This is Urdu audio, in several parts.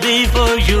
before you,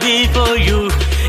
before you,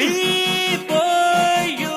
before you,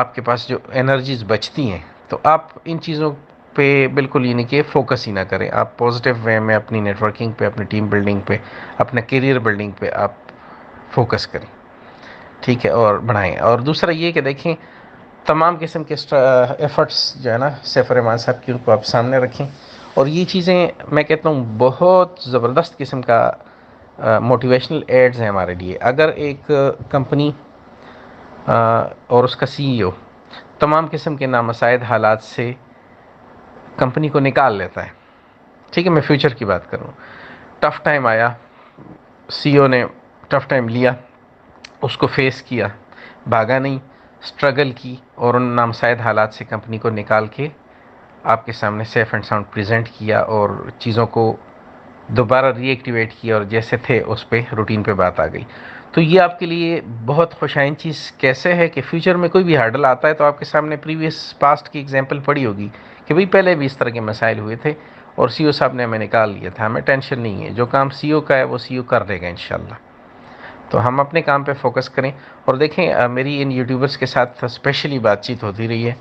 آپ کے پاس جو انرجیز بچتی ہیں تو آپ ان چیزوں پہ بالکل یعنی کہ فوکس ہی نہ کریں. آپ پازیٹیو وے میں اپنی نیٹ ورکنگ پہ، اپنی ٹیم بلڈنگ پہ، اپنے کیریئر بلڈنگ پہ آپ فوکس کریں، ٹھیک ہے، اور بڑھائیں. اور دوسرا یہ کہ دیکھیں تمام قسم کے ایفرٹس جو ہے نا سیف الرحمان صاحب کی، ان کو آپ سامنے رکھیں. اور یہ چیزیں میں کہتا ہوں بہت زبردست قسم کا موٹیویشنل ایڈز ہیں ہمارے لیے. اگر ایک کمپنی اور اس کا سی ای او تمام قسم کے نامساعد حالات سے کمپنی کو نکال لیتا ہے، ٹھیک ہے، میں فیوچر کی بات کروں، ٹف ٹائم آیا، سی او نے ٹف ٹائم لیا، اس کو فیس کیا، بھاگا نہیں، اسٹرگل کی اور ان نامساعد حالات سے کمپنی کو نکال کے آپ کے سامنے سیف اینڈ ساؤنڈ پریزنٹ کیا اور چیزوں کو دوبارہ ری ایکٹیویٹ کیا اور جیسے تھے اس پہ روٹین پہ بات آ گئی. تو یہ آپ کے لیے بہت خوشائن چیز کیسے ہے کہ فیوچر میں کوئی بھی ہارڈل آتا ہے تو آپ کے سامنے پریویس پاسٹ کی ایگزامپل پڑی ہوگی کہ بھئی پہلے بھی اس طرح کے مسائل ہوئے تھے اور سی او صاحب نے ہمیں نکال لیا تھا. ہمیں ٹینشن نہیں ہے، جو کام سی او کا ہے وہ سی او کر دے گا انشاءاللہ. تو ہم اپنے کام پہ فوکس کریں. اور دیکھیں میری ان یوٹیوبرز کے ساتھ اسپیشلی بات چیت ہوتی رہی ہے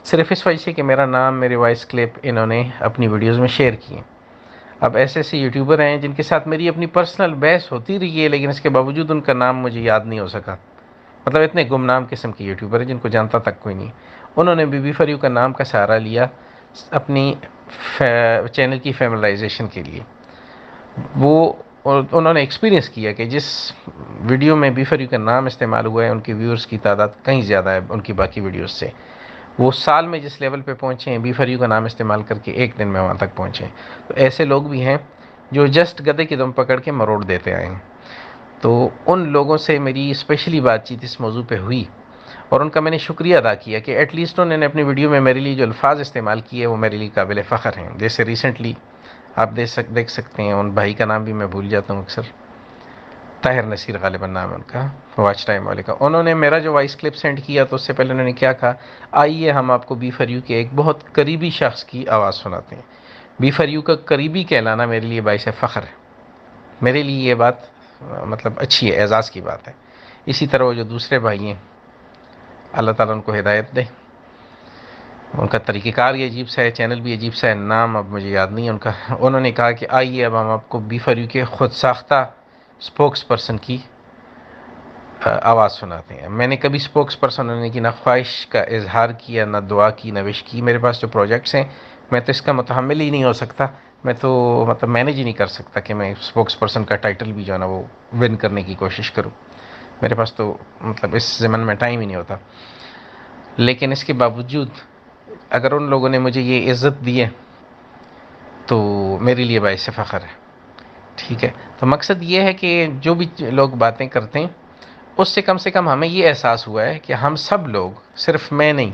صرف اس وجہ سے کہ میرا نام، میرے وائس کلپ انہوں نے اپنی ویڈیوز میں شیئر کیے. اب ایسے ایسے یوٹیوبر ہیں جن کے ساتھ میری اپنی پرسنل بحث ہوتی رہی ہے لیکن اس کے باوجود ان کا نام مجھے یاد نہیں ہو سکا. مطلب اتنے گمنام قسم کے یوٹیوبر ہیں جن کو جانتا تک کوئی نہیں. انہوں نے بی بی فار یو کا نام کا سہارا لیا اپنی چینل کی فیملائزیشن کے لیے. وہ انہوں نے ایکسپیرینس کیا کہ جس ویڈیو میں بی فار یو کا نام استعمال ہوا ہے ان کے ویورز کی تعداد کہیں زیادہ ہے ان کی باقی ویڈیوز سے. وہ سال میں جس لیول پہ پہنچے ہیں بی فار یو کا نام استعمال کر کے ایک دن میں وہاں تک پہنچے ہیں. تو ایسے لوگ بھی ہیں جو جسٹ گدے کی دم پکڑ کے مروڑ دیتے آئے ہیں. تو ان لوگوں سے میری اسپیشلی بات چیت اس موضوع پہ ہوئی اور ان کا میں نے شکریہ ادا کیا کہ ایٹ لیسٹ انہوں نے اپنی ویڈیو میں میرے لیے جو الفاظ استعمال کیے وہ میرے لیے قابل فخر ہیں. جیسے ریسنٹلی آپ دیکھ سکتے ہیں، ان بھائی کا نام بھی میں بھول جاتا ہوں اکثر، طاہر نصیر غالباً نام ہے ان کا، واچ ٹائم والے کا. انہوں نے میرا جو وائس کلپ سینڈ کیا تو اس سے پہلے انہوں نے کیا کہا، آئیے ہم آپ کو بی فار یو کے ایک بہت قریبی شخص کی آواز سناتے ہیں. بی فار یو کا قریبی کہلانا میرے لیے باعث فخر ہے. میرے لیے یہ بات مطلب اچھی ہے، اعزاز کی بات ہے. اسی طرح وہ جو دوسرے بھائی ہیں اللہ تعالیٰ ان کو ہدایت دے، ان کا طریقہ کار یہ عجیب سا ہے، چینل بھی عجیب سا ہے، نام اب مجھے یاد نہیں ہے ان کا. انہوں نے کہا کہ آئیے اب ہم آپ کو بی فار یو کے خود ساختہ اسپوکس پرسن کی آواز سناتے ہیں. میں نے کبھی اسپوکس پرسن ہونے کی نہ خواہش کا اظہار کیا، نہ دعا کی، نہ وش کی. میرے پاس جو پروجیکٹس ہیں میں تو اس کا متحمل ہی نہیں ہو سکتا، میں تو مطلب مینیج ہی نہیں کر سکتا کہ میں اسپوکس پرسن کا ٹائٹل بھی جو ہے نا وہ ون کرنے کی کوشش کروں. میرے پاس تو مطلب اس زمن میں ٹائم ہی نہیں ہوتا. لیکن اس کے باوجود اگر ان لوگوں نے مجھے یہ عزت دی ہے تو میرے لیے باعث فخر ہے، ٹھیک ہے. تو مقصد یہ ہے کہ جو بھی لوگ باتیں کرتے ہیں اس سے کم ہمیں یہ احساس ہوا ہے کہ ہم سب لوگ، صرف میں نہیں،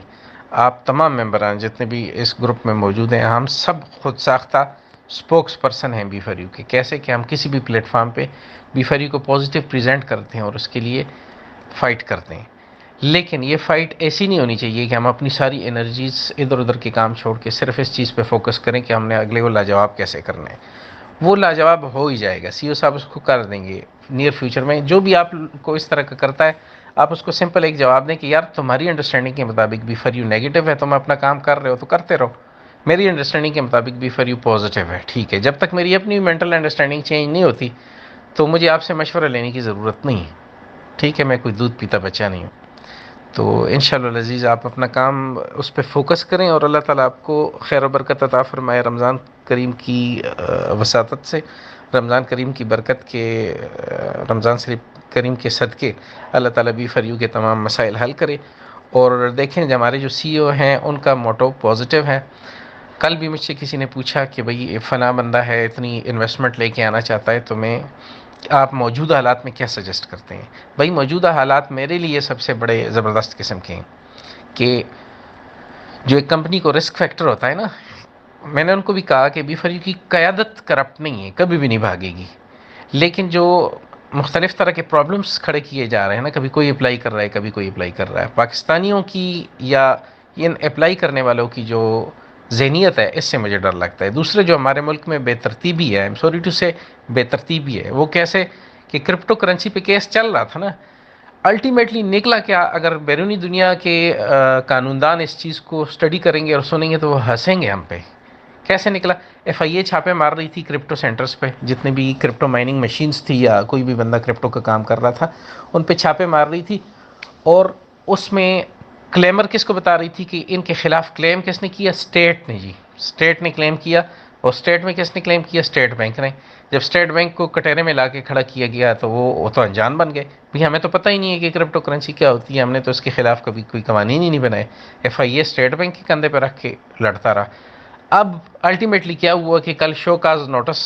آپ تمام ممبران جتنے بھی اس گروپ میں موجود ہیں، ہم سب خود ساختہ اسپوکس پرسن ہیں بی فار یو کے. کیسے کہ ہم کسی بھی پلیٹ فارم پہ بی فار یو کو پازیٹیو پریزنٹ کرتے ہیں اور اس کے لیے فائٹ کرتے ہیں. لیکن یہ فائٹ ایسی نہیں ہونی چاہیے کہ ہم اپنی ساری انرجیز ادھر ادھر کے کام چھوڑ کے صرف اس چیز پہ فوکس کریں کہ ہم نے اگلے کو لاجواب کیسے کرنا ہے. وہ لاجواب ہو ہی جائے گا، سی او صاحب اس کو کر دیں گے نیئر فیوچر میں. جو بھی آپ کو اس طرح کا کرتا ہے آپ اس کو سمپل ایک جواب دیں کہ یار تمہاری انڈرسٹینڈنگ کے مطابق بی فار یو نیگیٹو ہے، تم اپنا کام کر رہے ہو تو کرتے رہو. میری انڈرسٹینڈنگ کے مطابق بی فار یو پازیٹیو ہے، ٹھیک ہے. جب تک میری اپنی مینٹل انڈرسٹینڈنگ چینج نہیں ہوتی تو مجھے آپ سے مشورہ لینے کی ضرورت نہیں ہے، ٹھیک ہے. میں کوئی دودھ پیتا بچہ نہیں ہوں. تو انشاءاللہ العزیز آپ اپنا کام اس پہ فوکس کریں اور اللہ تعالیٰ آپ کو خیر و برکت عطا فرمائے. رمضان کریم کی وساطت سے، رمضان کریم کی برکت کے، رمضان شریف کریم کے صدقے اللہ تعالیٰ بی فار یو کے تمام مسائل حل کرے. اور دیکھیں ہمارے جو سی او ہیں ان کا موٹو پازیٹیو ہے. کل بھی مجھ سے کسی نے پوچھا کہ بھئی فلاں بندہ ہے اتنی انویسٹمنٹ لے کے آنا چاہتا ہے، تو آپ موجودہ حالات میں کیا سجیسٹ کرتے ہیں؟ بھائی موجودہ حالات میرے لیے سب سے بڑے زبردست قسم کے ہیں کہ جو ایک کمپنی کو رسک فیکٹر ہوتا ہے نا، میں نے ان کو بھی کہا کہ بی فار یو کی قیادت کرپٹ نہیں ہے، کبھی بھی نہیں بھاگے گی. لیکن جو مختلف طرح کے پرابلمز کھڑے کیے جا رہے ہیں نا، کبھی کوئی اپلائی کر رہا ہے، کبھی کوئی اپلائی کر رہا ہے، پاکستانیوں کی یا ان اپلائی کرنے والوں کی جو ذہنیت ہے اس سے مجھے ڈر لگتا ہے. دوسرے جو ہمارے ملک میں بے ترتیبی ہے، سوری ٹو سے بے ترتیبی ہے، وہ کیسے کہ کرپٹو کرنسی پہ کیس چل رہا تھا نا، الٹیمیٹلی نکلا کیا؟ اگر بیرونی دنیا کے قانون دان اس چیز کو اسٹڈی کریں گے اور سنیں گے تو وہ ہنسیں گے ہم پہ. کیسے نکلا؟ ایف آئی اے چھاپے مار رہی تھی کرپٹو سینٹرز پہ، جتنے بھی کرپٹو مائننگ مشینز تھی یا کوئی بھی بندہ کرپٹو کا کام کر رہا تھا ان پہ چھاپے مار رہی تھی، اور اس میں کلیمر کس کو بتا رہی تھی کہ ان کے خلاف کلیم کس نے کیا؟ اسٹیٹ نے. جی اسٹیٹ نے کلیم کیا، اور اسٹیٹ میں کس نے کلیم کیا؟ اسٹیٹ بینک نے. جب اسٹیٹ بینک کو کٹہرے میں لا کے کھڑا کیا گیا تو وہ تو انجان بن گئے، بھی ہمیں تو پتہ ہی نہیں ہے کہ کرپٹو کرنسی کیا ہوتی ہے، ہم نے تو اس کے خلاف کبھی کوئی قوانین ہی نہیں بنائے. F I A state bank کے کندھے پہ رکھ کے لڑتا رہا. اب الٹیمیٹلی کیا ہوا کہ کل شو کاز نوٹس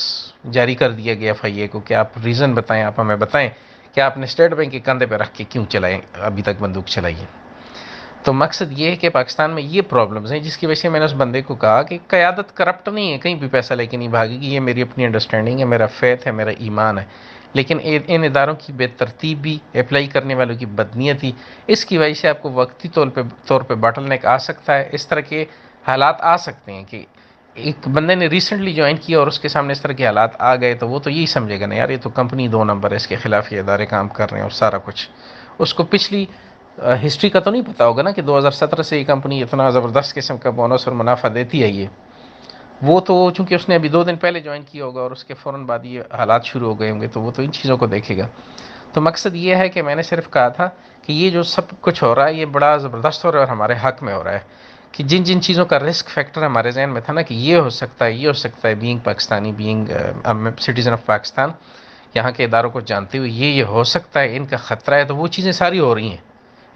جاری کر دیا گیا ایف آئی اے کو کہ آپ ریزن بتائیں، آپ ہمیں بتائیں کہ آپ نے اسٹیٹ بینک کے کندھے پہ رکھ کے کیوں چلائیں ابھی تک بندوق چلائی ہے. تو مقصد یہ ہے کہ پاکستان میں یہ پرابلمز ہیں، جس کی وجہ سے میں نے اس بندے کو کہا کہ قیادت کرپٹ نہیں ہے، کہیں بھی پیسہ لے کے نہیں بھاگے گی. یہ میری اپنی انڈرسٹینڈنگ ہے، میرا فیتھ ہے، میرا ایمان ہے، لیکن ان اداروں کی بے ترتیبی، اپلائی کرنے والوں کی بدنیتی، اس کی وجہ سے آپ کو وقتی طور پہ باٹل نیک آ سکتا ہے. اس طرح کے حالات آ سکتے ہیں کہ ایک بندے نے ریسنٹلی جوائن کیا اور اس کے سامنے اس طرح کے حالات آ گئے تو وہ تو یہی سمجھے گا نا یار یہ تو کمپنی 2 نمبر ہے، اس کے خلاف یہ ادارے کام کر رہے ہیں اور سارا کچھ. اس کو پچھلی ہسٹری کا تو نہیں پتا ہوگا نا کہ 2017 سے یہ کمپنی اتنا زبردست قسم کا بونس اور منافع دیتی ہے. یہ وہ تو چونکہ اس نے ابھی 2 دن پہلے جوائن کیا ہوگا اور اس کے فوراً بعد یہ حالات شروع ہو گئے ہوں گے تو وہ تو ان چیزوں کو دیکھے گا. تو مقصد یہ ہے کہ میں نے صرف کہا تھا کہ یہ جو سب کچھ ہو رہا ہے یہ بڑا زبردست ہو رہا ہے اور ہمارے حق میں ہو رہا ہے، کہ جن چیزوں کا رسک فیکٹر ہمارے ذہن میں تھا نا کہ یہ ہو سکتا ہے، یہ ہو سکتا ہے، being Pakistani, being citizen of Pakistan, یہاں کے اداروں کو جانتے ہوئے یہ ہو سکتا ہے، ان کا خطرہ ہے، تو وہ چیزیں ساری ہو رہی ہیں.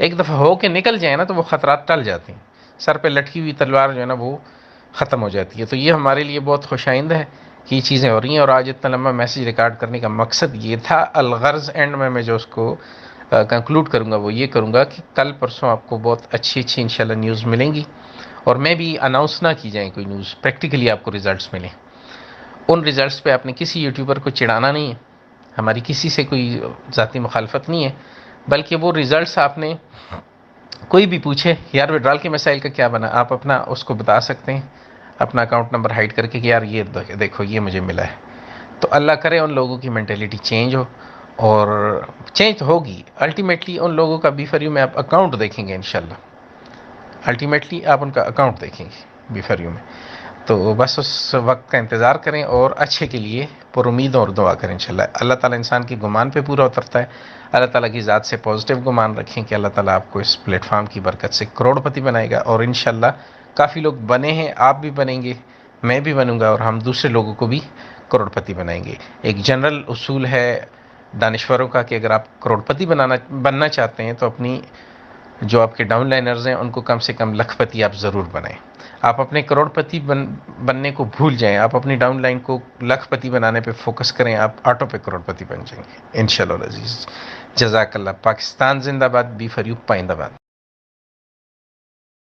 ایک دفعہ ہو کے نکل جائیں نا تو وہ خطرات ٹل جاتے ہیں، سر پہ لٹکی ہوئی تلوار جو ہے نا وہ ختم ہو جاتی ہے. تو یہ ہمارے لیے بہت خوش آئند ہے کہ یہ چیزیں ہو رہی ہیں. اور آج اتنا لمبا میسیج ریکارڈ کرنے کا مقصد یہ تھا. الغرض اینڈ میں جو اس کو کنکلوڈ کروں گا وہ یہ کروں گا کہ کل پرسوں آپ کو بہت اچھی انشاءاللہ نیوز ملیں گی، اور میں بھی اناؤنس نہ کی جائیں کوئی نیوز، پریکٹیکلی آپ کو ریزلٹس ملیں. ان ریزلٹس پہ آپ نے کسی یوٹیوبر کو چڑھانا نہیں ہے، ہماری کسی سے کوئی ذاتی مخالفت نہیں ہے، بلکہ وہ ریزلٹس آپ نے کوئی بھی پوچھے یار وڈرال کے مسائل کا کیا بنا، آپ اپنا اس کو بتا سکتے ہیں اپنا اکاؤنٹ نمبر ہائڈ کر کے کہ یار یہ دیکھو یہ مجھے ملا ہے. تو اللہ کرے ان لوگوں کی مینٹیلیٹی چینج ہو، اور چینج ہوگی الٹیمیٹلی. ان لوگوں کا بی فار یو میں آپ اکاؤنٹ دیکھیں گے انشاءاللہ، الٹیمیٹلی آپ ان کا اکاؤنٹ دیکھیں گے بی فار یو میں. تو بس اس وقت کا انتظار کریں اور اچھے کے لیے پر امید اور دعا کریں انشاءاللہ. اللہ تعالیٰ انسان کے گمان پہ پورا اترتا ہے. اللہ تعالیٰ کی ذات سے پازیٹیو گمان رکھیں کہ اللہ تعالیٰ آپ کو اس پلیٹ فارم کی برکت سے کروڑ پتی بنائے گا، اور انشاءاللہ کافی لوگ بنے ہیں، آپ بھی بنیں گے، میں بھی بنوں گا، اور ہم دوسرے لوگوں کو بھی کروڑ پتی بنائیں گے. ایک جنرل اصول ہے دانشوروں کا کہ اگر آپ کروڑ پتی بننا چاہتے ہیں تو اپنی جو آپ کے ڈاؤن لائنرز ہیں ان کو کم سے کم لکھ پتی آپ ضرور بنائیں. آپ اپنے کروڑ پتی بننے کو بھول جائیں، آپ اپنی ڈاؤن لائن کو لکھ پتی بنانے پہ فوکس کریں، آپ آٹو پہ کروڑ پتی بن جائیں گے انشاءاللہ العزیز. جزاک اللہ. پاکستان زندہ باد. بی فار یو پائندہ باد.